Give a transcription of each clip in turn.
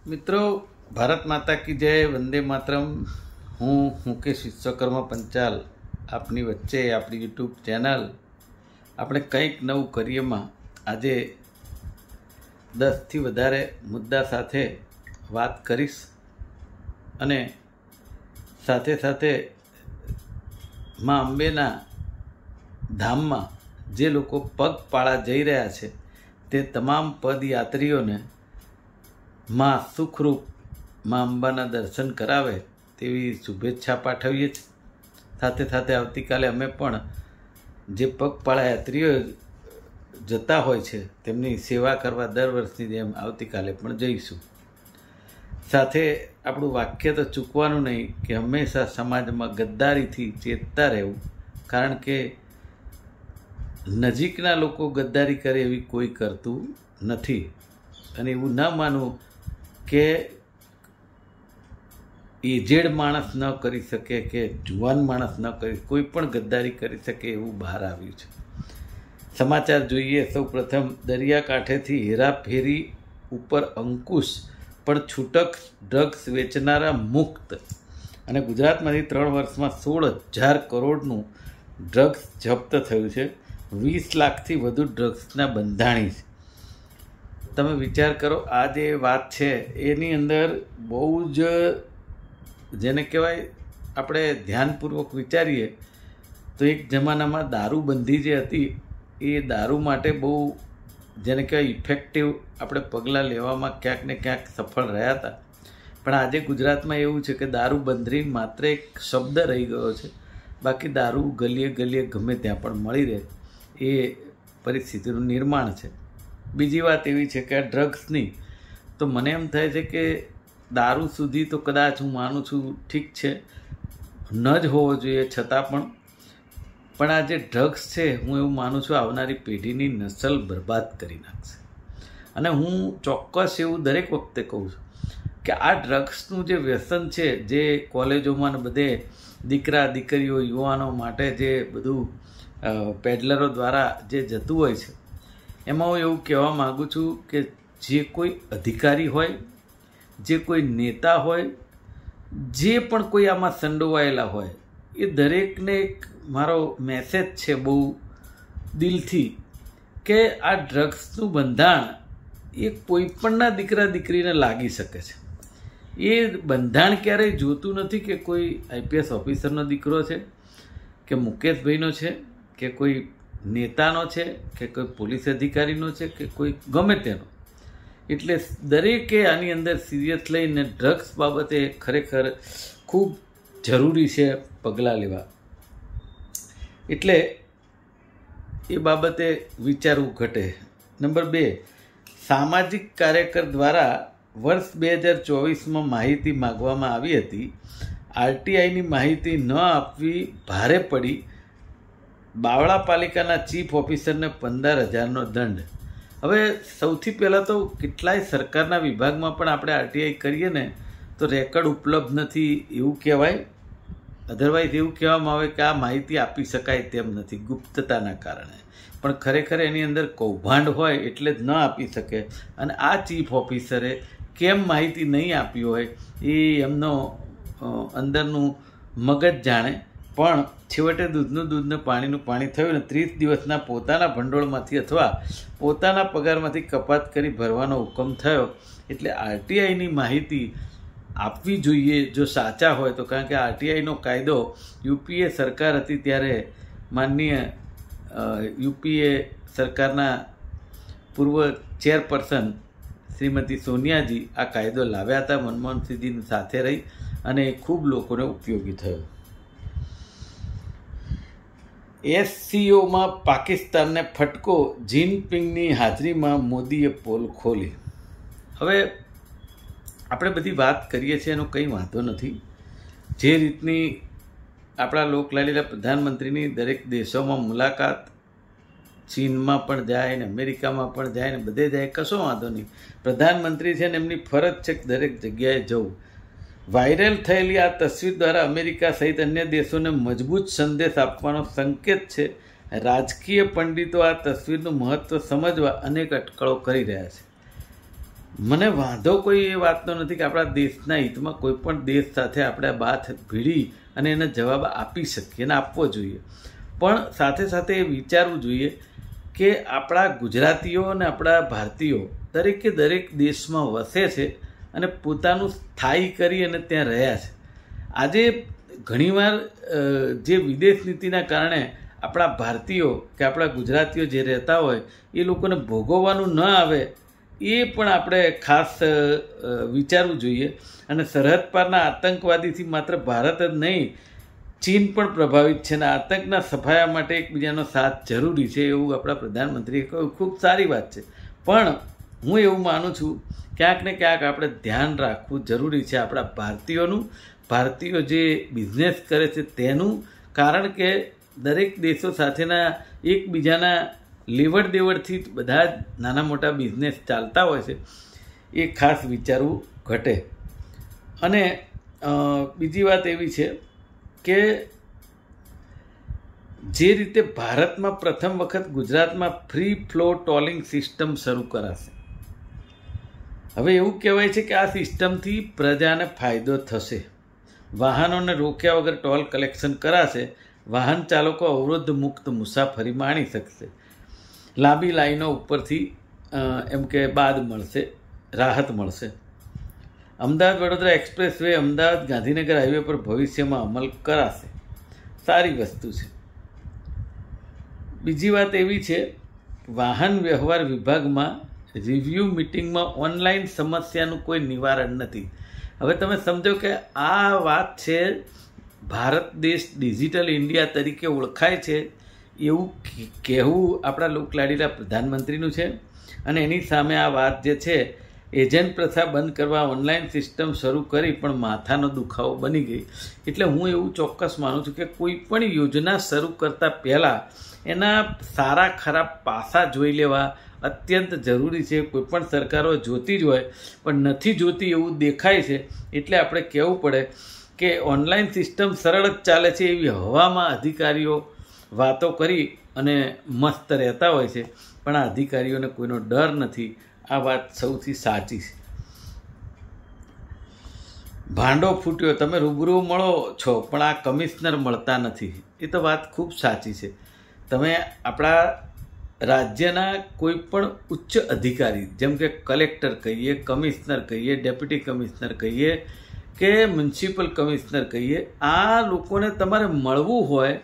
મિત્રો, ભારત માતા કી જય, વંદે માતરમ। હું મુકેશ વિશ્વકર્મા પંચાલ આપની વચ્ચે આપણી યુટ્યુબ ચેનલ આપણે કંઈક નવું કરીએમાં આજે 10થી વધારે મુદ્દા સાથે વાત કરીશ અને સાથે સાથે માં અંબેના ધામમાં જે લોકો પગપાળા જઈ રહ્યા છે તે તમામ પદયાત્રીઓને માં સુખરૂપ માં અંબાના દર્શન કરાવે તેવી શુભેચ્છા પાઠવીએ છીએ। સાથે સાથે આવતીકાલે અમે પણ જે પગપાળા યાત્રીઓ જતા હોય છે તેમની સેવા કરવા દર વર્ષની જેમ આવતીકાલે પણ જઈશું। સાથે આપણું વાક્ય તો ચૂકવાનું નહીં કે હંમેશા સમાજમાં ગદ્દારીથી ચેતતા રહેવું, કારણ કે નજીકના લોકો ગદ્દારી કરે એવી કોઈ કરતું નથી। અને એવું ન માનવું કે એજેડ માણસ ન કરી શકે કે જુવાન માણસ ન કરી, કોઈ પણ ગદ્દારી કરી શકે એવું બહાર આવ્યું છે। સમાચાર જોઈએ। સૌ પ્રથમ, દરિયાકાંઠેથી હેરાફેરી ઉપર અંકુશ, પણ છૂટક ડ્રગ્સ વેચનારા મુક્ત। અને ગુજરાતમાંથી 3 વર્ષમાં 16,000 કરોડનું ડ્રગ્સ જપ્ત થયું છે। 20 લાખથી વધુ ડ્રગ્સના બંધાણી છે। તમે વિચાર કરો, આ જે વાત છે એની અંદર બહુ જ જેને કહેવાય આપણે ધ્યાનપૂર્વક વિચારીએ તો એક જમાનામાં દારૂબંધી જે હતી એ દારૂ માટે બહુ જેને કહેવાય ઇફેક્ટિવ આપણે પગલાં લેવામાં ક્યાંક ને ક્યાંક સફળ રહ્યા હતા। પણ આજે ગુજરાતમાં એવું છે કે દારૂબંધી માત્ર એક શબ્દ રહી ગયો છે, બાકી દારૂ ગલીએ ગલીએ ગમે ત્યાં પણ મળી રહે એ પરિસ્થિતિનું નિર્માણ છે। બીજી વાત એવી છે કે આ ડ્રગ્સની તો મને એમ થાય છે કે દારૂ સુધી તો કદાચ હું માનું છું ઠીક છે, ન જ હોવો જોઈએ, છતાં પણ આ જે ડ્રગ્સ છે હું એવું માનું છું આવનારી પેઢીની નસલ બરબાદ કરી નાખશે। અને હું ચોક્કસ એવું દરેક વખતે કહું છું કે આ ડ્રગ્સનું જે વ્યસન છે, જે કોલેજોમાં ને બધે દીકરા દીકરીઓ યુવાનો માટે જે બધું પેડલરો દ્વારા જે જતું હોય છે, એમાં હું એવું કહેવા માગું છું કે જે કોઈ અધિકારી હોય, જે કોઈ નેતા હોય, જે પણ કોઈ આમાં સંડોવાયેલા હોય, એ દરેકને એક મારો મેસેજ છે બહુ દિલથી કે આ ડ્રગ્સનું બંધાણ એ કોઈપણના દીકરા દીકરીને લાગી શકે છે। એ બંધાણ ક્યારેય જોતું નથી કે કોઈ આઈપીએસ ઓફિસરનો દીકરો છે કે મુકેશભાઈનો છે કે કોઈ નેતાનો છે કે કોઈ પોલીસ અધિકારીનો છે કે કોઈ ગમે તેનો। એટલે દરેકે આની અંદર સિરિયસ લઈને ડ્રગ્સ બાબતે ખરેખર ખૂબ જરૂરી છે પગલાં લેવા। એટલે એ બાબતે વિચારવું ઘટે। નંબર 2, સામાજિક કાર્યકર દ્વારા વર્ષ 2024માં માહિતી માગવામાં આવી હતી। આરટીઆઈની માહિતી ન આપવી ભારે પડી। બાવળા પાલિકાના ચીફ ઓફિસરને 15,000નો દંડ। હવે સૌથી પહેલાં તો કેટલાય સરકારના વિભાગમાં પણ આપણે આરટીઆઈ કરીએ ને તો રેકર્ડ ઉપલબ્ધ નથી એવું કહેવાય, અધરવાઇઝ એવું કહેવામાં આવે કે આ માહિતી આપી શકાય તેમ નથી ગુપ્તતાના કારણે, પણ ખરેખર એની અંદર કૌભાંડ હોય એટલે જ ન આપી શકે। અને આ ચીફ ઓફિસરે કેમ માહિતી નહીં આપી હોય એ એમનો અંદરનું મગજ જાણે, પણ છેવટે દૂધનું દૂધ ને પાણીનું પાણી થયું ને 30 દિવસના પોતાના ભંડોળમાંથી અથવા પોતાના પગારમાંથી કપાત કરી ભરવાનો હુકમ થયો। એટલે આરટીઆઈની માહિતી આપવી જોઈએ જો સાચા હોય તો, કારણ કે આરટીઆઈનો કાયદો યુપીએ સરકાર હતી ત્યારે માનનીય યુપીએ સરકારના પૂર્વ ચેરપર્સન શ્રીમતી સોનિયાજી આ કાયદો લાવ્યા હતા મનમોહનસિંહજીની સાથે રહી, અને એ ખૂબ લોકોને ઉપયોગી થયો। એસસીઓમાં પાકિસ્તાનને ફટકો, જિનપિંગની હાજરીમાં મોદીએ પોલ ખોલી। હવે આપણે બધી વાત કરીએ છીએ એનો કંઈ વાંધો નથી। જે રીતની આપણા લોકલાડીલા પ્રધાનમંત્રીની દરેક દેશોમાં મુલાકાત, ચીનમાં પણ જાય ને અમેરિકામાં પણ જાય ને બધે જાય, કશો વાંધો નહીં। પ્રધાનમંત્રી છે ને એમની ફરજ છે કે દરેક જગ્યાએ જવું। વાયરલ થયેલી આ તસવીર દ્વારા અમેરિકા સહિત અન્ય દેશોને મજબૂત સંદેશ આપવાનો સંકેત છે। રાજકીય પંડિતો આ તસવીરનું મહત્ત્વ સમજવા અનેક અટકળો કરી રહ્યા છે। મને વાંધો કોઈ એ વાતનો નથી કે આપણા દેશના હિતમાં કોઈ પણ દેશ સાથે આપણે બાત ભીડી અને એને જવાબ આપી શકીએ અને આપવો જોઈએ, પણ સાથે સાથે એ વિચારવું જોઈએ કે આપણા ગુજરાતીઓ અને આપણા ભારતીયો દરેકે દરેક દેશમાં વસે છે અને પોતાનું સ્થાયી કરી અને ત્યાં રહ્યા છે. આજે ઘણીવાર જે વિદેશ નીતિના કારણે આપણા ભારતીયો કે આપણા ગુજરાતીઓ જે રહેતા હોય એ લોકોને ભોગવવાનું ન આવે એ પણ આપણે ખાસ વિચારવું જોઈએ. અને સરહદ પારના આતંકવાદીથી માત્ર ભારત જ નહીં, ચીન પણ પ્રભાવિત છે અને આતંકના સફાયા માટે એકબીજાનો સાથ જરૂરી છે એવું આપણા પ્રધાનમંત્રીએ કહ્યું. ખૂબ સારી વાત છે, પણ હું એવું માનું છું ક્યાંક ને ક્યાંક આપણે ધ્યાન રાખવું જરૂરી છે આપણા ભારતીયોનું, ભારતીયો જે બિઝનેસ કરે છે તેનું. કારણ કે દરેક દેશો સાથેના એકબીજાના લેવડ દેવડથી બધા જ નાના મોટા બિઝનેસ ચાલતા હોય છે, એ ખાસ વિચારવું ઘટે. અને બીજી વાત એવી છે કે જે રીતે ભારતમાં પ્રથમ વખત ગુજરાતમાં ફ્રી ફ્લો ટોલિંગ સિસ્ટમ શરૂ કરાશે. હવે એવું કહેવાય છે કે આ સિસ્ટમથી પ્રજાને ફાયદો થશે. વાહનોને રોક્યા વગર ટોલ કલેક્શન કરાશે. વાહન ચાલકો અવરોધ મુક્ત મુસાફરી માણી શકશે. લાંબી લાઈનો ઉપરથી એમ કે બાદ મળશે, રાહત મળશે. Ahmedabad Vadodara express way Ahmedabad Gandhinagar highway પર ભવિષ્યમાં અમલ કરાશે. સારી વસ્તુ છે. બીજી વાત એવી છે, વાહન વ્યવહાર વિભાગમાં રિવ્યૂ મિટિંગમાં ઓનલાઈન સમસ્યાનું કોઈ નિવારણ નથી. હવે તમે સમજો કે આ વાત છે, ભારત દેશ ડિજિટલ ઇન્ડિયા તરીકે ઓળખાય છે એવું કહેવું આપણા લોકલાડીલા પ્રધાનમંત્રીનું છે. અને એની સામે આ વાત જે છે, એજન્ટ પ્રથા બંધ કરવા ઓનલાઈન સિસ્ટમ શરૂ કરી પણ માથાનો દુખાવો બની ગઈ. એટલે હું એવું ચોક્કસ માનું છું કે કોઈ પણ યોજના શરૂ કરતાં પહેલાં એના સારા ખરાબ પાસા જોઈ લેવા અત્યંત જરૂરી છે. કોઈ પણ સરકારો જોતી જ હોય પણ નથી જોતી એવું દેખાય છે, એટલે આપણે કહેવું પડે કે ઓનલાઈન સિસ્ટમ સરળ જ ચાલે છે એવી હવામાં અધિકારીઓ વાતો કરી અને મસ્ત રહેતા હોય છે, પણ આ અધિકારીઓને કોઈનો ડર નથી. આ વાત સૌથી સાચી છે. ભાંડો ફૂટ્યો, તમે રૂબરૂ મળો છો પણ આ કમિશનર મળતા નથી, એ તો વાત ખૂબ સાચી છે. તમે આપણા રાજ્યના કોઈ પણ ઉચ્ચ અધિકારી જેમ કે કલેક્ટર કહીએ, કમિશનર કહીએ, ડેપ્યુટી કમિશનર કહીએ કે મ્યુનિસિપલ કમિશનર કહીએ, આ લોકોને તમારે મળવું હોય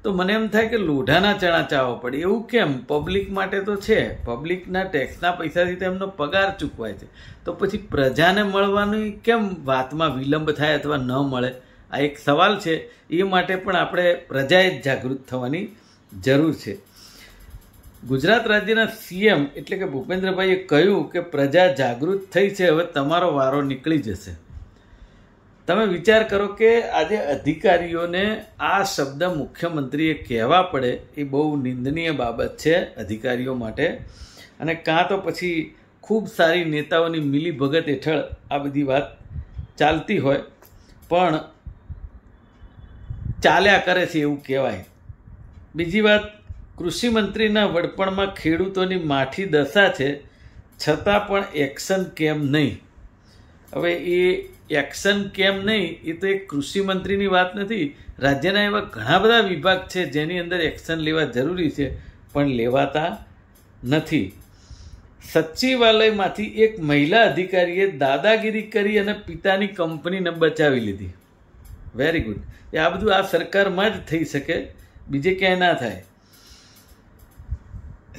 તો મને એમ થાય કે લોઢાના ચણા ચાવવા પડે. એવું કેમ? પબ્લિક માટે તો છે, પબ્લિકના ટેક્સના પૈસાથી તેમનો પગાર ચૂકવાય છે, તો પછી પ્રજાને મળવાની કેમ વાતમાં વિલંબ થાય અથવા ન મળે? આ એક સવાલ છે. એ માટે પણ આપણે પ્રજાએ જ જાગૃત થવાની જરૂર છે. ગુજરાત રાજ્યના સીએમ એટલે કે ભૂપેન્દ્રભાઈએ કહ્યું કે પ્રજા જાગૃત થઈ છે, હવે તમારો વારો નીકળી જશે. તમે વિચાર કરો કે આજે અધિકારીઓને આ શબ્દ મુખ્યમંત્રીએ કહેવા પડે એ બહુ નિંદનીય બાબત છે અધિકારીઓ માટે. અને કાં તો પછી ખૂબ સારી નેતાઓની મિલીભગત હેઠળ આ બધી વાત ચાલતી હોય, પણ ચાલ્યા કરે છે એવું કહેવાય. બીજી વાત, કૃષિમંત્રીના વડપણમાં ખેડૂતોની માઠી દશા છે, છતાં પણ એક્શન કેમ નહીં? હવે એ એક્શન કેમ નહીં એ તો એક કૃષિમંત્રીની વાત નથી. રાજ્યના એવા ઘણા બધા વિભાગ છે જેની અંદર એક્શન લેવા જરૂરી છે, પણ લેવાતા નથી. સચિવાલયમાંથી એક મહિલા અધિકારીએ દાદાગીરી કરી અને પિતાની કંપનીને બચાવી લીધી. Very good. આ બધું આ સરકારમાં જ થઈ શકે, બીજે ક્યાંય ના થાય.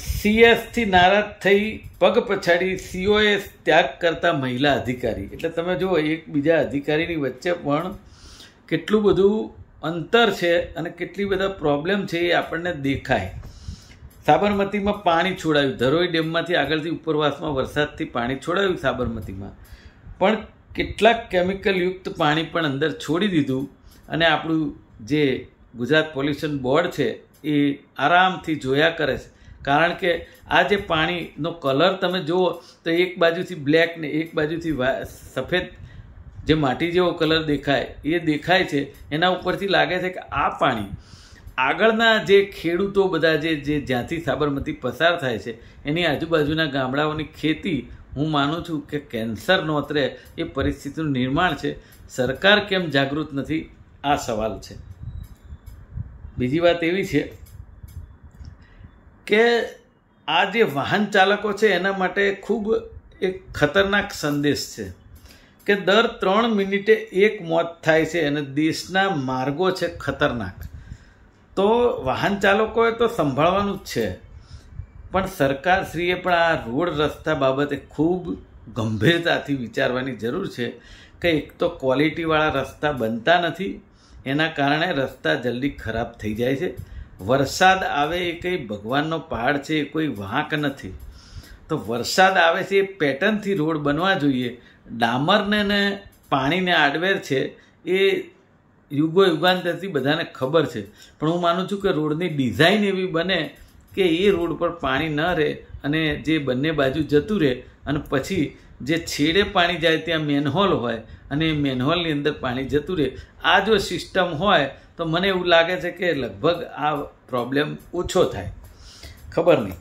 સીએસથી નારાજ થઈ પગ પછાડી સીઓએસ ત્યાગ કરતા મહિલા અધિકારી. એટલે તમે જુઓ, એકબીજા અધિકારીની વચ્ચે પણ કેટલું બધું અંતર છે અને કેટલી બધા પ્રોબ્લેમ છે એ આપણને દેખાય. સાબરમતીમાં પાણી છોડાયું, ધરોઈ ડેમમાંથી આગળથી ઉપરવાસમાં વરસાદથી પાણી છોડાયું સાબરમતીમાં, પણ કેટલાક કેમિકલયુક્ત પાણી પણ અંદર છોડી દીધું. અને આપણું જે ગુજરાત પોલ્યુશન બોર્ડ છે એ આરામથી જોયા કરે છે. કારણ કે આ જે પાણીનો કલર તમે જુઓ તો એક બાજુથી બ્લેક ને એક બાજુથી સફેદ જે માટી જેવો કલર દેખાય એ દેખાય છે. એના ઉપરથી લાગે છે કે આ પાણી આગળના જે ખેડૂતો બધા જે જ્યાંથી સાબરમતી પસાર થાય છે એની આજુબાજુના ગામડાઓની ખેતી હું માનું છું કે કેન્સર નોતરે એ પરિસ્થિતિનું નિર્માણ છે. સરકાર કેમ જાગૃત નથી, આ સવાલ છે. બીજી વાત એવી છે કે આ જે વાહન ચાલકો છે એના માટે ખૂબ એક ખતરનાક સંદેશ છે કે દર 3 મિનિટે એક મોત થાય છે અને દેશના માર્ગો છે ખતરનાક. તો વાહન ચાલકોએ તો સંભાળવાનું જ છે, પણ સરકારશ્રીએ પણ આ રોડ રસ્તા બાબતે ખૂબ ગંભીરતાથી વિચારવાની જરૂર છે કે એક તો ક્વોલિટીવાળા રસ્તા બનતા નથી, એના કારણે રસ્તા જલ્દી ખરાબ થઈ જાય છે. વરસાદ આવે એ કંઈ ભગવાનનો પહાડ છે, એ કોઈ વાંક નથી. તો વરસાદ આવે છે એ પેટર્નથી રોડ બનવા જોઈએ. ડામરને ને પાણીને આડવેર છે એ યુગાંતરથી બધાને ખબર છે, પણ હું માનું છું કે રોડની ડિઝાઇન એવી બને કે એ રોડ પર પાણી ન રહે અને જે બંને બાજુ જતું રહે, અને પછી જે છેડે પાણી જાય ત્યાં મેનહોલ હોય અને એ મેનહોલની અંદર પાણી જતું રહે. આ જો સિસ્ટમ હોય તો મને એવું લાગે છે કે લગભગ આ પ્રોબ્લેમ ઓછો થાય. ખબર નહીં.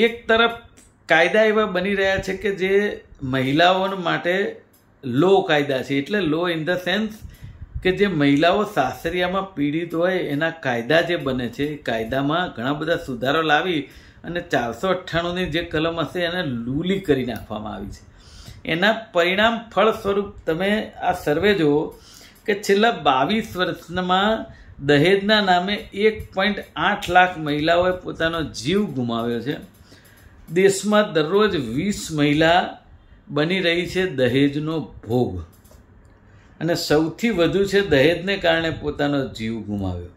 એક તરફ કાયદા એવા બની રહ્યા છે કે જે મહિલાઓ માટે લો કાયદા છે, એટલે લો ઇન ધ સેન્સ કે જે મહિલાઓ સાસરિયામાં પીડિત હોય એના કાયદા જે બને છે, એ કાયદામાં ઘણા બધા સુધારો લાવી અને 498ની જે કલમ હશે એને લૂલી કરી નાખવામાં આવી છે. એના પરિણામ ફળ સ્વરૂપ તમે આ સર્વે જુઓ કે છેલ્લા 22 વર્ષમાં દહેજના નામે 1.8 લાખ મહિલાઓએ પોતાનો જીવ ગુમાવ્યો છે. દેશમાં દરરોજ 20 મહિલા બની રહી છે દહેજનો ભોગ, અને સૌથી વધુ છે દહેજને કારણે પોતાનો જીવ ગુમાવ્યો.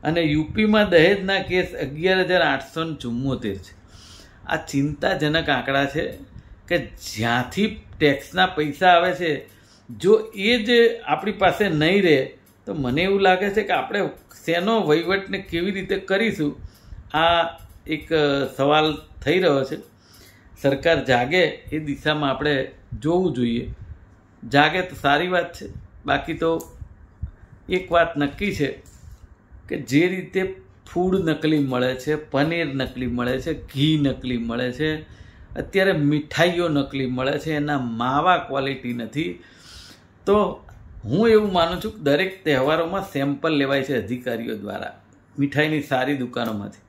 અને યુપીમાં દહેજના કેસ 11,874 છે. આ ચિંતાજનક આંકડા છે કે જ્યાંથી ટેક્સના પૈસા આવે છે, જો એ જ આપણી પાસે નહીં રહે તો મને એવું લાગે છે કે આપણે શેનો વહીવટને કેવી રીતે કરીશું, આ એક સવાલ થઈ રહ્યો છે. સરકાર જાગે એ દિશામાં આપણે જોવું જોઈએ. જાગે તો સારી વાત છે. બાકી તો એક વાત નક્કી છે કે જે રીતે ફૂડ નકલી મળે છે, પનીર નકલી મળે છે, ઘી નકલી મળે છે, અત્યારે મીઠાઈઓ નકલી મળે છે, એના માવા ક્વોલિટી નથી. તો હું એવું માનું છું કે દરેક તહેવારોમાં સેમ્પલ લેવાય છે અધિકારીઓ દ્વારા મીઠાઈની સારી દુકાનોમાંથી.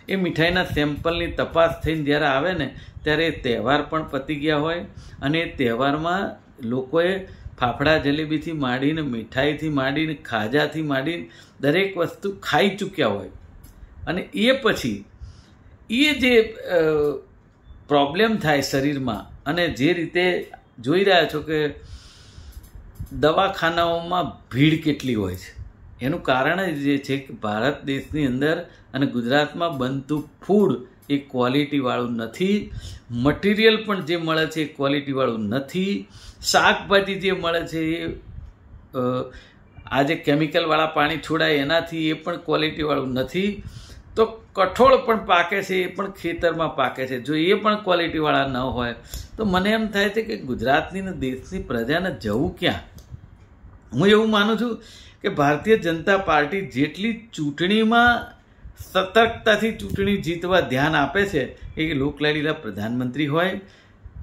એ મીઠાઈના સેમ્પલની તપાસ થઈને જ્યારે આવે ને ત્યારે એ તહેવાર પણ પતી ગયા હોય, અને એ તહેવારમાં લોકોએ ફાફડા જલેબીથી માંડીને, મીઠાઈથી માંડીને, ખાજાથી માંડીને દરેક વસ્તુ ખાઈ ચૂક્યા હોય. અને એ પછી એ જે પ્રોબ્લેમ થાય શરીરમાં, અને જે રીતે જોઈ રહ્યા છો કે દવાખાનાઓમાં ભીડ કેટલી હોય છે, એનું કારણ જ એ છે કે ભારત દેશની અંદર અને ગુજરાતમાં બનતું ફૂડ એ ક્વોલિટીવાળું નથી. મટીરિયલ પણ જે મળે છે એ ક્વોલિટીવાળું નથી. શાકભાજી જે મળે છે એ આ જે કેમિકલવાળા પાણી છોડાય એનાથી એ પણ ક્વોલિટીવાળું નથી. તો કઠોળ પણ પાકે છે એ પણ ખેતરમાં પાકે છે, જો એ પણ ક્વોલિટીવાળા ન હોય તો મને એમ થાય છે કે ગુજરાતની ને દેશની પ્રજાને જવું ક્યાં. હું એવું માનું છું કે ભારતીય જનતા પાર્ટી જેટલી ચૂંટણીમાં સતર્કતાથી ચૂંટણી જીતવા ધ્યાન આપે છે, એ લોકલાડીલા પ્રધાનમંત્રી હોય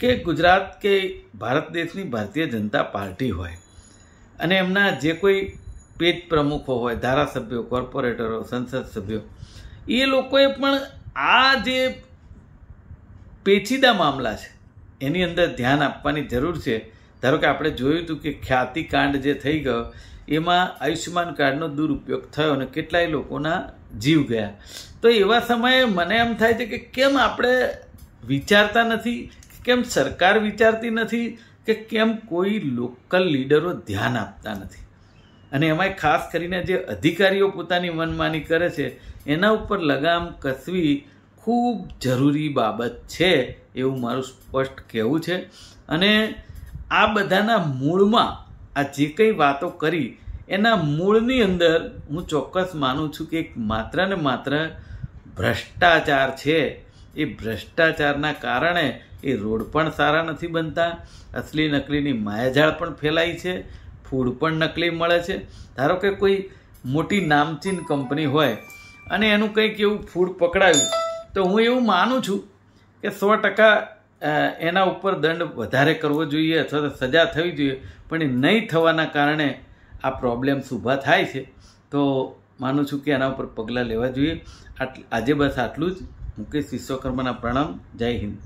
કે ગુજરાત કે ભારત દેશની ભારતીય જનતા પાર્ટી હોય, અને એમના જે કોઈ પેજ પ્રમુખો હોય, ધારાસભ્યો, કોર્પોરેટરો, સંસદ સભ્યો, એ લોકોએ પણ આ જે પેચીદા મામલા છે એની અંદર ધ્યાન આપવાની જરૂર છે. ધારો કે આપણે જોયું હતું કે ખ્યાતિકાંડ જે થઈ ગયો એમાં આયુષ્યમાન કાર્ડનો દુરુપયોગ થયો અને કેટલાય લોકોના જીવ ગયા. તો એવા સમયે મને એમ થાય છે કે કેમ આપણે વિચારતા નથી, કેમ સરકાર વિચારતી નથી, કે કેમ કોઈ લોકલ લીડરો ધ્યાન આપતા નથી. અને એમાંય ખાસ કરીને જે અધિકારીઓ પોતાની મનમાની કરે છે એના ઉપર લગામ કસવી ખૂબ જરૂરી બાબત છે, એવું મારું સ્પષ્ટ કહેવું છે. અને આ બધાના મૂળમાં આ જે કંઈ વાતો કરી એના મૂળની અંદર હું ચોક્કસ માનું છું કે માત્ર ને માત્ર ભ્રષ્ટાચાર છે. એ ભ્રષ્ટાચારના કારણે એ રોડ પણ સારા નથી બનતા, અસલી નકલીની માયાજાળ પણ ફેલાઈ છે, ફૂડ પણ નકલી મળે છે. ધારો કે કોઈ મોટી નામચીન કંપની હોય અને એનું કંઈક એવું ફૂડ પકડાયું, તો હું એવું માનું છું કે 100% એના ઉપર દંડ વધારે કરવો જોઈએ અથવા તો સજા થવી જોઈએ, પણ એ નહીં થવાના કારણે આ પ્રોબ્લેમ્સ ઊભા થાય છે. તો માનું છું કે એના ઉપર પગલાં લેવા જોઈએ. આજે બસ આટલું જ. મુકેશ વિશ્વકર્માના પ્રણામ. જય હિન્દ.